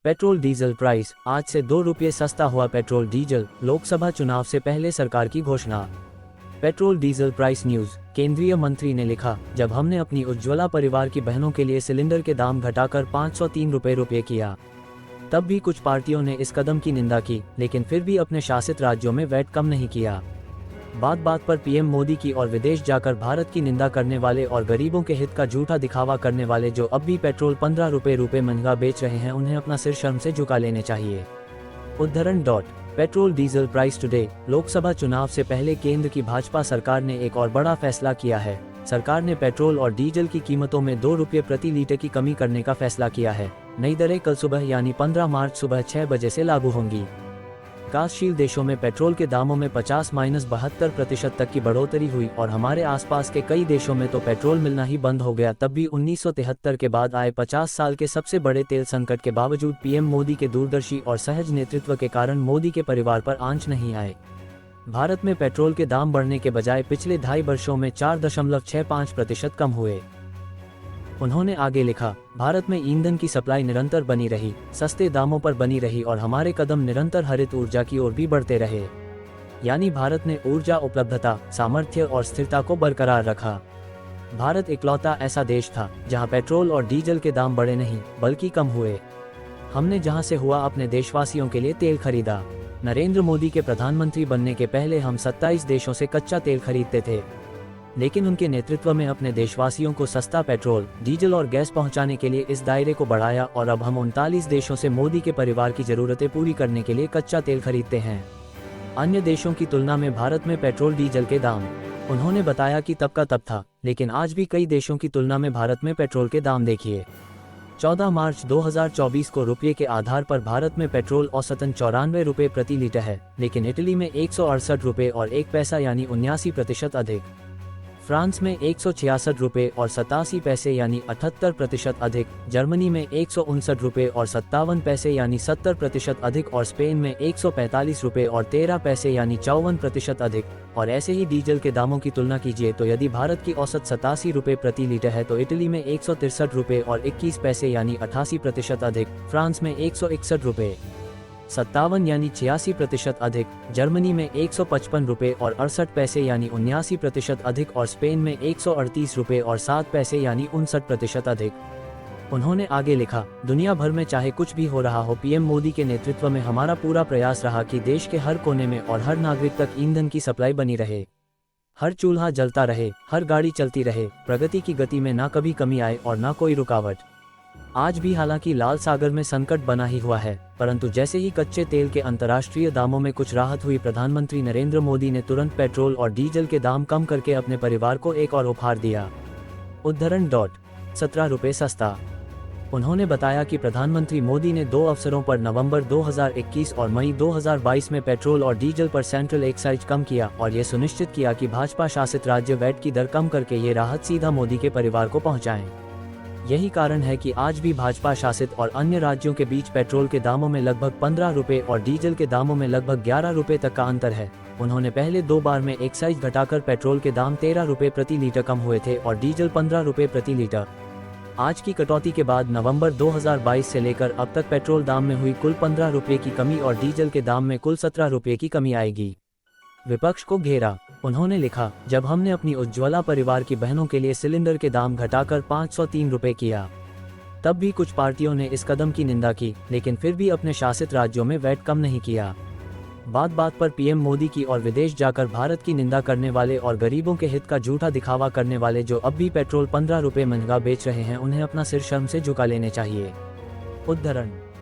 Petrol diesel price आज से 2 रुपये सस्ता हुआ पेट्रोल डीजल, लोकसभा चुनाव से पहले सरकार की घोषणा। Petrol diesel price news. केंद्रीय मंत्री ने लिखा, जब हमने अपनी उज्ज्वला परिवार की बहनों के लिए सिलेंडर के दाम घटाकर 503 रुपये किया, तब भी कुछ पार्टियों ने इस कदम की निंदा की, लेकिन फिर भी अपने शासित राज्यों में वैट कम नहीं किया। बात बात पर पीएम मोदी की और विदेश जाकर भारत की निंदा करने वाले और गरीबों के हित का झूठा दिखावा करने वाले जो अब भी पेट्रोल 15 रुपये महंगा बेच रहे हैं, उन्हें अपना सिर शर्म से झुका लेने चाहिए। उद्धरण petrol diesel price today. Lok Sabha चुनाव से पहले केंद्र की भाजपा सरकार ने एक और बड़ा फैसला किया है। सरकार ने पेट्रोल और डीजल की कीमतों में 2 रुपये प्रति लीटर की कमी करने का फैसला किया है। नई दरें कल सुबह यानी 15 मार्च सुबह 6 बजे से लागू होंगी। विकासशील देशों में पेट्रोल के दामों में 50-72% तक की बढ़ोतरी हुई और हमारे आसपास के कई देशों में तो पेट्रोल मिलना ही बंद हो गया। तब भी 1973 के बाद आए 50 साल के सबसे बड़े तेल संकट के बावजूद पीएम मोदी के दूरदर्शी और सहज नेतृत्व के कारण मोदी के परिवार पर आंच नहीं आए। भारत में पेट्रोल के दाम बढ़ने के बजाय पिछले 2.5 वर्षों में 4.65% कम हुए। उन्होंने आगे लिखा, भारत में ईंधन की सप्लाई निरंतर बनी रही, सस्ते दामों पर बनी रही और हमारे कदम निरंतर हरित ऊर्जा की ओर भी बढ़ते रहे। यानी भारत ने ऊर्जा उपलब्धता, सामर्थ्य और स्थिरता को बरकरार रखा। भारत इकलौता ऐसा देश था जहां पेट्रोल और डीजल के दाम बढ़े नहीं बल्कि कम हुए। हमने जहां से हुआ अपने देशवासियों के लिए तेल खरीदा। नरेंद्र मोदी के प्रधानमंत्री बनने के पहले हम 27 देशों से कच्चा तेल खरीदते थे, लेकिन उनके नेतृत्व में अपने देशवासियों को सस्ता पेट्रोल, डीजल और गैस पहुंचाने के लिए इस दायरे को बढ़ाया और अब हम 39 देशों से मोदी के परिवार की जरूरतें पूरी करने के लिए कच्चा तेल खरीदते हैं। अन्य देशों की तुलना में भारत में पेट्रोल डीजल के दाम, उन्होंने बताया कि तब का तब था, लेकिन आज भी कई देशों की तुलना में भारत में पेट्रोल के दाम देखिए। 14 मार्च 2024 को रुपये के आधार पर भारत में पेट्रोल औसतन 94 रुपये प्रति लीटर है, लेकिन इटली में 168 रुपये और 1 पैसा यानी 79% अधिक। फ्रांस में 166 रुपये और 87 पैसे यानी 78% अधिक, जर्मनी में 159 रुपये और 57 पैसे यानी 70% अधिक और स्पेन में 145 रुपये और 13 पैसे यानी 54% अधिक। और ऐसे ही डीजल के दामों की तुलना कीजिए तो यदि भारत की औसत 87 रुपये प्रति लीटर है तो इटली में 163 रुपये और 21 पैसे यानी 88% अधिक, फ्रांस में 161 रुपये 57 यानी 86% अधिक, जर्मनी में 155 रुपये और 68 पैसे यानी 79% अधिक और स्पेन में 138 रुपये और 7 पैसे यानी 59% अधिक। उन्होंने आगे लिखा, दुनिया भर में चाहे कुछ भी हो रहा हो, पीएम मोदी के नेतृत्व में हमारा पूरा प्रयास रहा कि देश के हर कोने में और हर नागरिक तक ईंधन की सप्लाई बनी रहे, हर चूल्हा जलता रहे, हर गाड़ी चलती रहे, प्रगति की गति में ना कभी कमी आए और ना कोई रुकावट। आज भी हालांकि लाल सागर में संकट बना ही हुआ है, परंतु जैसे ही कच्चे तेल के अंतर्राष्ट्रीय दामों में कुछ राहत हुई, प्रधानमंत्री नरेंद्र मोदी ने तुरंत पेट्रोल और डीजल के दाम कम करके अपने परिवार को एक और उपहार दिया। उद्धरण 17 रुपये सस्ता। उन्होंने बताया कि प्रधानमंत्री मोदी ने 2 अवसरों पर नवंबर 2021 और मई 2022 में पेट्रोल और डीजल पर सेंट्रल एक्साइज कम किया और ये सुनिश्चित किया कि भाजपा शासित राज्य वैट की दर कम करके ये राहत सीधा मोदी के परिवार को पहुंचाएं। यही कारण है कि आज भी भाजपा शासित और अन्य राज्यों के बीच पेट्रोल के दामों में लगभग 15 रुपये और डीजल के दामों में लगभग 11 रुपये तक का अंतर है। उन्होंने पहले 2 बार में एक्साइज घटाकर पेट्रोल के दाम 13 रुपये प्रति लीटर कम हुए थे और डीजल 15 रुपये प्रति लीटर। आज की कटौती के बाद नवंबर 2022 से लेकर अब तक पेट्रोल दाम में हुई कुल 15 रुपये की कमी और डीजल के दाम में कुल 17 रुपये की कमी आएगी। विपक्ष को घेरा। उन्होंने लिखा, जब हमने अपनी उज्ज्वला परिवार की बहनों के लिए सिलेंडर के दाम घटाकर 503 रुपये किया, तब भी कुछ पार्टियों ने इस कदम की निंदा की, लेकिन फिर भी अपने शासित राज्यों में वैट कम नहीं किया। बात बात पर पीएम मोदी की और विदेश जाकर भारत की निंदा करने वाले और गरीबों के हित का झूठा दिखावा करने वाले जो अब भी पेट्रोल 15 रुपये महंगा बेच रहे हैं, उन्हें अपना सिर शर्म से झुका लेने चाहिए। उद्धरण